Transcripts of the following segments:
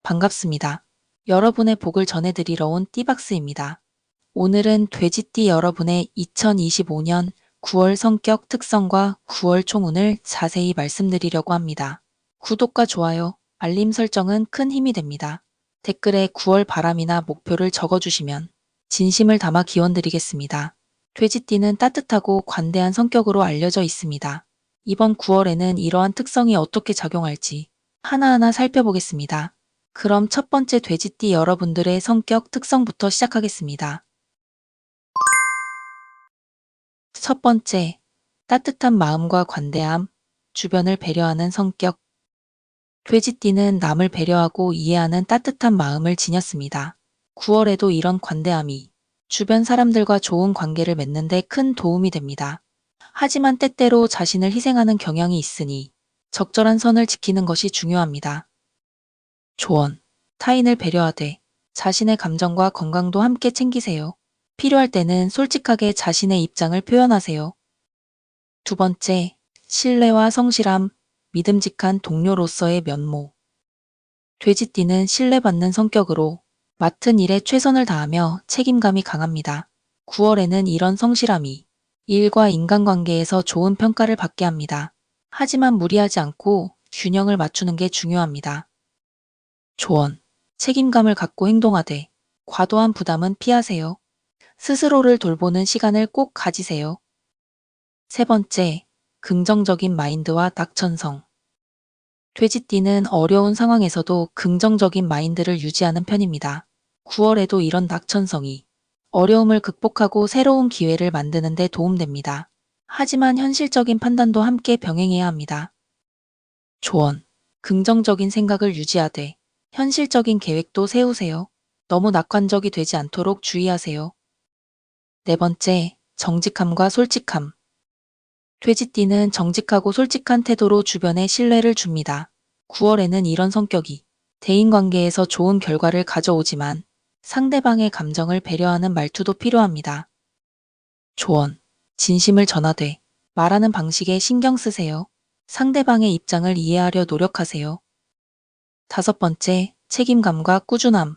반갑습니다. 여러분의 복을 전해드리러 온 띠박스입니다. 오늘은 돼지띠 여러분의 2025년 9월 성격 특성과 9월 총운을 자세히 말씀드리려고 합니다. 구독과 좋아요, 알림 설정은 큰 힘이 됩니다. 댓글에 9월 바람이나 목표를 적어주시면 진심을 담아 기원드리겠습니다. 돼지띠는 따뜻하고 관대한 성격으로 알려져 있습니다. 이번 9월에는 이러한 특성이 어떻게 작용할지 하나하나 살펴보겠습니다. 그럼 첫 번째 돼지띠 여러분들의 성격 특성부터 시작하겠습니다. 첫 번째, 따뜻한 마음과 관대함, 주변을 배려하는 성격. 돼지띠는 남을 배려하고 이해하는 따뜻한 마음을 지녔습니다. 9월에도 이런 관대함이 주변 사람들과 좋은 관계를 맺는 데 큰 도움이 됩니다. 하지만 때때로 자신을 희생하는 경향이 있으니 적절한 선을 지키는 것이 중요합니다. 조언. 타인을 배려하되 자신의 감정과 건강도 함께 챙기세요. 필요할 때는 솔직하게 자신의 입장을 표현하세요. 두 번째, 신뢰와 성실함, 믿음직한 동료로서의 면모. 돼지띠는 신뢰받는 성격으로 맡은 일에 최선을 다하며 책임감이 강합니다. 9월에는 이런 성실함이 일과 인간관계에서 좋은 평가를 받게 합니다. 하지만 무리하지 않고 균형을 맞추는 게 중요합니다. 조언. 책임감을 갖고 행동하되 과도한 부담은 피하세요. 스스로를 돌보는 시간을 꼭 가지세요. 세 번째, 긍정적인 마인드와 낙천성. 돼지띠는 어려운 상황에서도 긍정적인 마인드를 유지하는 편입니다. 9월에도 이런 낙천성이 어려움을 극복하고 새로운 기회를 만드는 데 도움됩니다. 하지만 현실적인 판단도 함께 병행해야 합니다. 조언. 긍정적인 생각을 유지하되 현실적인 계획도 세우세요. 너무 낙관적이 되지 않도록 주의하세요. 네 번째, 정직함과 솔직함. 돼지띠는 정직하고 솔직한 태도로 주변에 신뢰를 줍니다. 9월에는 이런 성격이 대인관계에서 좋은 결과를 가져오지만 상대방의 감정을 배려하는 말투도 필요합니다. 조언. 진심을 전하되 말하는 방식에 신경 쓰세요. 상대방의 입장을 이해하려 노력하세요. 다섯 번째, 책임감과 꾸준함.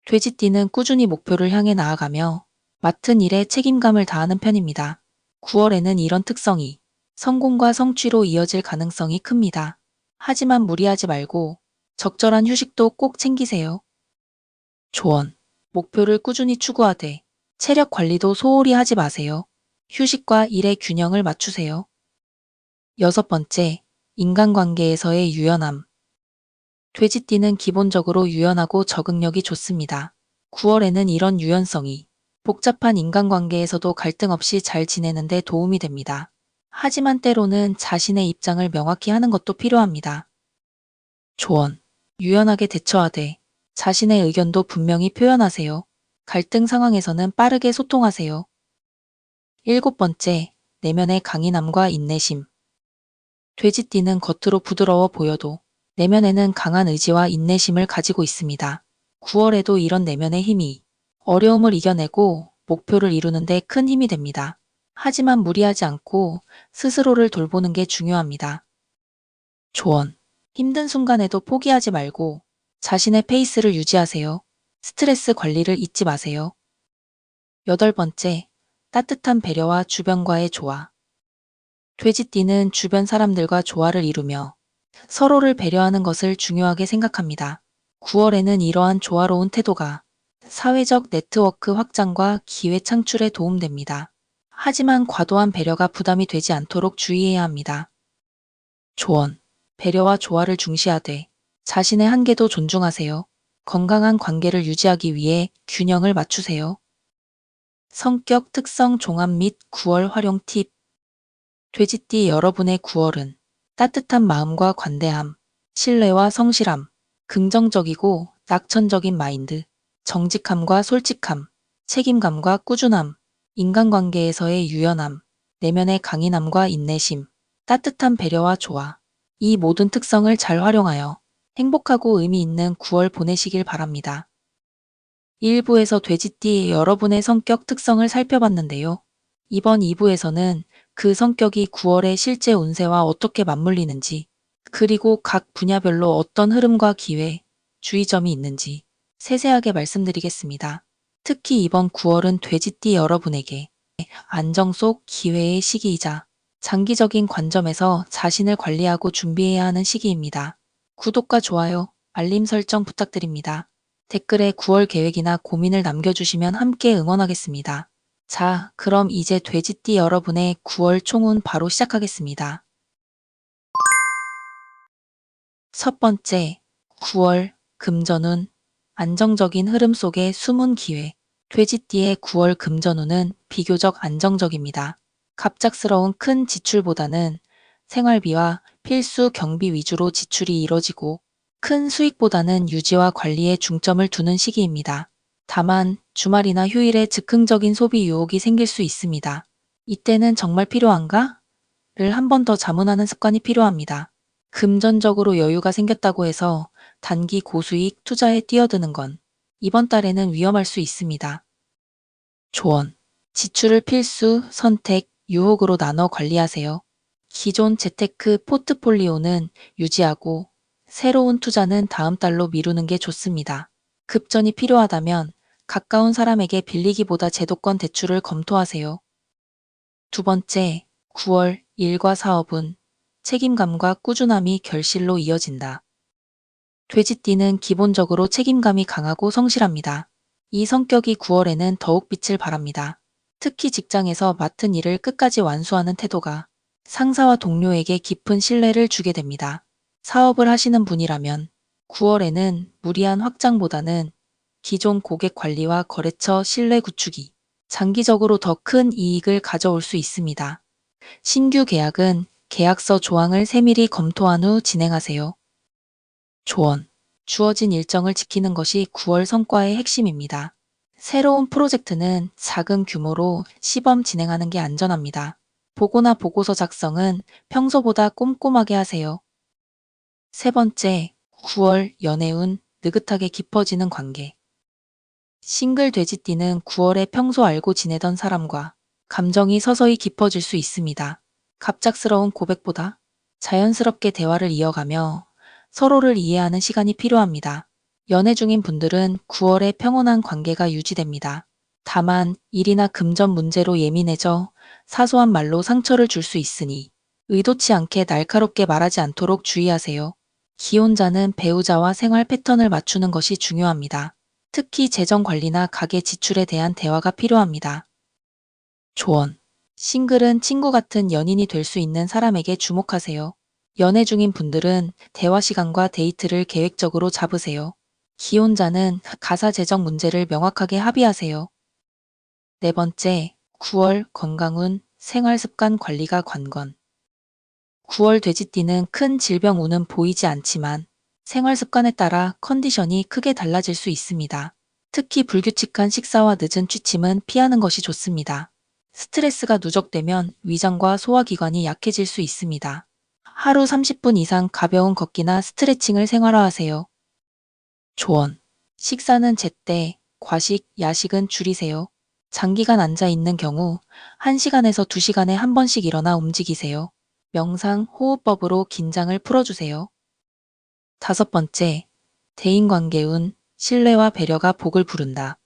돼지띠는 꾸준히 목표를 향해 나아가며 맡은 일에 책임감을 다하는 편입니다. 9월에는 이런 특성이 성공과 성취로 이어질 가능성이 큽니다. 하지만 무리하지 말고 적절한 휴식도 꼭 챙기세요. 조언. 목표를 꾸준히 추구하되 체력 관리도 소홀히 하지 마세요. 휴식과 일의 균형을 맞추세요. 여섯 번째, 인간관계에서의 유연함. 돼지띠는 기본적으로 유연하고 적응력이 좋습니다. 9월에는 이런 유연성이 복잡한 인간관계에서도 갈등 없이 잘 지내는 데 도움이 됩니다. 하지만 때로는 자신의 입장을 명확히 하는 것도 필요합니다. 조언. 유연하게 대처하되 자신의 의견도 분명히 표현하세요. 갈등 상황에서는 빠르게 소통하세요. 일곱 번째, 내면의 강인함과 인내심. 돼지띠는 겉으로 부드러워 보여도 내면에는 강한 의지와 인내심을 가지고 있습니다. 9월에도 이런 내면의 힘이 어려움을 이겨내고 목표를 이루는 데 큰 힘이 됩니다. 하지만 무리하지 않고 스스로를 돌보는 게 중요합니다. 조언. 힘든 순간에도 포기하지 말고 자신의 페이스를 유지하세요. 스트레스 관리를 잊지 마세요. 여덟 번째, 따뜻한 배려와 주변과의 조화. 돼지띠는 주변 사람들과 조화를 이루며 서로를 배려하는 것을 중요하게 생각합니다. 9월에는 이러한 조화로운 태도가 사회적 네트워크 확장과 기회 창출에 도움됩니다. 하지만 과도한 배려가 부담이 되지 않도록 주의해야 합니다. 조언. 배려와 조화를 중시하되 자신의 한계도 존중하세요. 건강한 관계를 유지하기 위해 균형을 맞추세요. 성격 특성 종합 및 9월 활용 팁. 돼지띠 여러분의 9월은 따뜻한 마음과 관대함, 신뢰와 성실함, 긍정적이고 낙천적인 마인드, 정직함과 솔직함, 책임감과 꾸준함, 인간관계에서의 유연함, 내면의 강인함과 인내심, 따뜻한 배려와 조화. 이 모든 특성을 잘 활용하여 행복하고 의미 있는 9월 보내시길 바랍니다. 1부에서 돼지띠 여러분의 성격 특성을 살펴봤는데요. 이번 2부에서는 그 성격이 9월의 실제 운세와 어떻게 맞물리는지, 그리고 각 분야별로 어떤 흐름과 기회, 주의점이 있는지 세세하게 말씀드리겠습니다. 특히 이번 9월은 돼지띠 여러분에게 안정 속 기회의 시기이자 장기적인 관점에서 자신을 관리하고 준비해야 하는 시기입니다. 구독과 좋아요, 알림 설정 부탁드립니다. 댓글에 9월 계획이나 고민을 남겨주시면 함께 응원하겠습니다. 자, 그럼 이제 돼지띠 여러분의 9월 총운 바로 시작하겠습니다. 첫 번째, 9월 금전운. 안정적인 흐름 속의 숨은 기회. 돼지띠의 9월 금전운은 비교적 안정적입니다. 갑작스러운 큰 지출보다는 생활비와 필수 경비 위주로 지출이 이뤄지고 큰 수익보다는 유지와 관리에 중점을 두는 시기입니다. 다만 주말이나 휴일에 즉흥적인 소비 유혹이 생길 수 있습니다. 이때는 정말 필요한가? 를 한 번 더 자문하는 습관이 필요합니다. 금전적으로 여유가 생겼다고 해서 단기 고수익 투자에 뛰어드는 건 이번 달에는 위험할 수 있습니다. 조언. 지출을 필수, 선택, 유혹으로 나눠 관리하세요. 기존 재테크 포트폴리오는 유지하고 새로운 투자는 다음 달로 미루는 게 좋습니다. 급전이 필요하다면 가까운 사람에게 빌리기보다 제도권 대출을 검토하세요. 두 번째, 9월 일과 사업은 책임감과 꾸준함이 결실로 이어진다. 돼지띠는 기본적으로 책임감이 강하고 성실합니다. 이 성격이 9월에는 더욱 빛을 발합니다. 특히 직장에서 맡은 일을 끝까지 완수하는 태도가 상사와 동료에게 깊은 신뢰를 주게 됩니다. 사업을 하시는 분이라면 9월에는 무리한 확장보다는 기존 고객 관리와 거래처 신뢰 구축이 장기적으로 더 큰 이익을 가져올 수 있습니다. 신규 계약은 계약서 조항을 세밀히 검토한 후 진행하세요. 조언. 주어진 일정을 지키는 것이 9월 성과의 핵심입니다. 새로운 프로젝트는 작은 규모로 시범 진행하는 게 안전합니다. 보고나 보고서 작성은 평소보다 꼼꼼하게 하세요. 세 번째, 9월 연애운 느긋하게 깊어지는 관계. 싱글 돼지띠는 9월에 평소 알고 지내던 사람과 감정이 서서히 깊어질 수 있습니다. 갑작스러운 고백보다 자연스럽게 대화를 이어가며 서로를 이해하는 시간이 필요합니다. 연애 중인 분들은 9월에 평온한 관계가 유지됩니다. 다만 일이나 금전 문제로 예민해져 사소한 말로 상처를 줄 수 있으니 의도치 않게 날카롭게 말하지 않도록 주의하세요. 기혼자는 배우자와 생활 패턴을 맞추는 것이 중요합니다. 특히 재정 관리나 가계 지출에 대한 대화가 필요합니다. 조언. 싱글은 친구 같은 연인이 될 수 있는 사람에게 주목하세요. 연애 중인 분들은 대화 시간과 데이트를 계획적으로 잡으세요. 기혼자는 가사 재정 문제를 명확하게 합의하세요. 네 번째, 9월 건강운 생활 습관 관리가 관건. 9월 돼지띠는 큰 질병 운은 보이지 않지만 생활 습관에 따라 컨디션이 크게 달라질 수 있습니다. 특히 불규칙한 식사와 늦은 취침은 피하는 것이 좋습니다. 스트레스가 누적되면 위장과 소화기관이 약해질 수 있습니다. 하루 30분 이상 가벼운 걷기나 스트레칭을 생활화하세요. 조언. 식사는 제때, 과식, 야식은 줄이세요. 장기간 앉아 있는 경우 1시간에서 2시간에 한 번씩 일어나 움직이세요. 명상, 호흡법으로 긴장을 풀어주세요. 다섯 번째, 대인관계운 신뢰와 배려가 복을 부른다.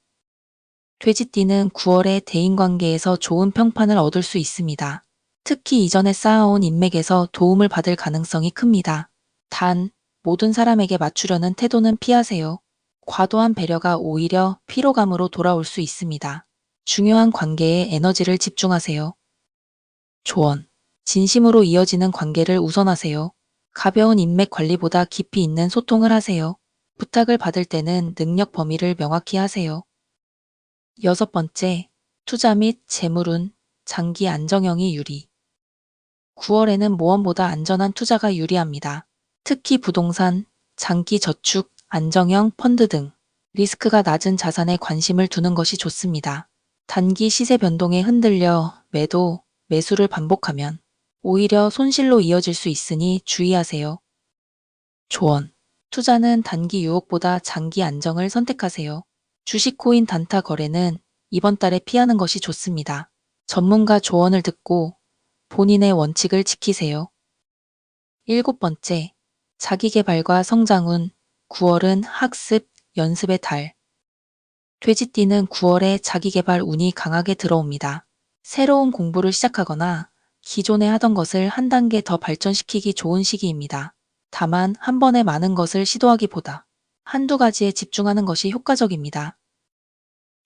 돼지띠는 9월에 대인관계에서 좋은 평판을 얻을 수 있습니다. 특히 이전에 쌓아온 인맥에서 도움을 받을 가능성이 큽니다. 단, 모든 사람에게 맞추려는 태도는 피하세요. 과도한 배려가 오히려 피로감으로 돌아올 수 있습니다. 중요한 관계에 에너지를 집중하세요. 조언. 진심으로 이어지는 관계를 우선하세요. 가벼운 인맥 관리보다 깊이 있는 소통을 하세요. 부탁을 받을 때는 능력 범위를 명확히 하세요. 여섯 번째, 투자 및 재물운 장기 안정형이 유리. 9월에는 모험보다 안전한 투자가 유리합니다. 특히 부동산, 장기 저축, 안정형 펀드 등 리스크가 낮은 자산에 관심을 두는 것이 좋습니다. 단기 시세 변동에 흔들려 매도, 매수를 반복하면 오히려 손실로 이어질 수 있으니 주의하세요. 조언. 투자는 단기 유혹보다 장기 안정을 선택하세요. 주식 코인 단타 거래는 이번 달에 피하는 것이 좋습니다. 전문가 조언을 듣고 본인의 원칙을 지키세요. 일곱 번째, 자기계발과 성장운 9월은 학습, 연습의 달. 돼지띠는 9월에 자기계발 운이 강하게 들어옵니다. 새로운 공부를 시작하거나 기존에 하던 것을 한 단계 더 발전시키기 좋은 시기입니다. 다만 한 번에 많은 것을 시도하기보다 한두 가지에 집중하는 것이 효과적입니다.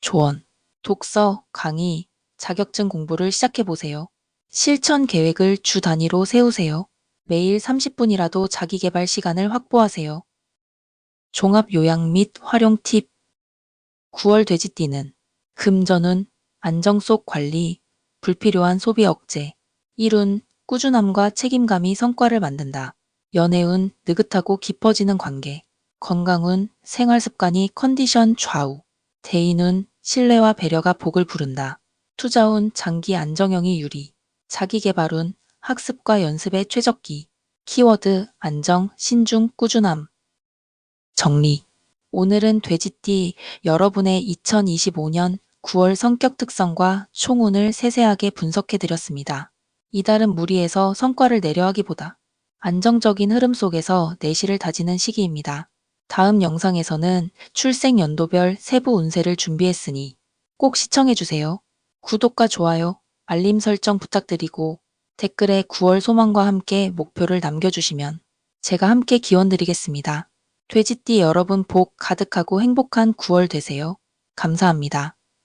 조언. 독서, 강의, 자격증 공부를 시작해보세요. 실천 계획을 주 단위로 세우세요. 매일 30분이라도 자기계발 시간을 확보하세요. 종합 요약 및 활용 팁. 9월 돼지띠는 금전운, 안정 속 관리, 불필요한 소비 억제, 일운, 꾸준함과 책임감이 성과를 만든다. 연애운, 느긋하고 깊어지는 관계, 건강운, 생활습관이 컨디션 좌우, 대인운, 신뢰와 배려가 복을 부른다. 투자운, 장기 안정형이 유리, 자기계발운, 학습과 연습의 최적기, 키워드, 안정, 신중, 꾸준함. 정리. 오늘은 돼지띠 여러분의 2025년 9월 성격 특성과 총운을 세세하게 분석해 드렸습니다. 이달은 무리해서 성과를 내려 하기보다 안정적인 흐름 속에서 내실을 다지는 시기입니다. 다음 영상에서는 출생 연도별 세부 운세를 준비했으니 꼭 시청해 주세요. 구독과 좋아요, 알림 설정 부탁드리고 댓글에 9월 소망과 함께 목표를 남겨주시면 제가 함께 기원 드리겠습니다. 돼지띠 여러분 복 가득하고 행복한 9월 되세요. 감사합니다.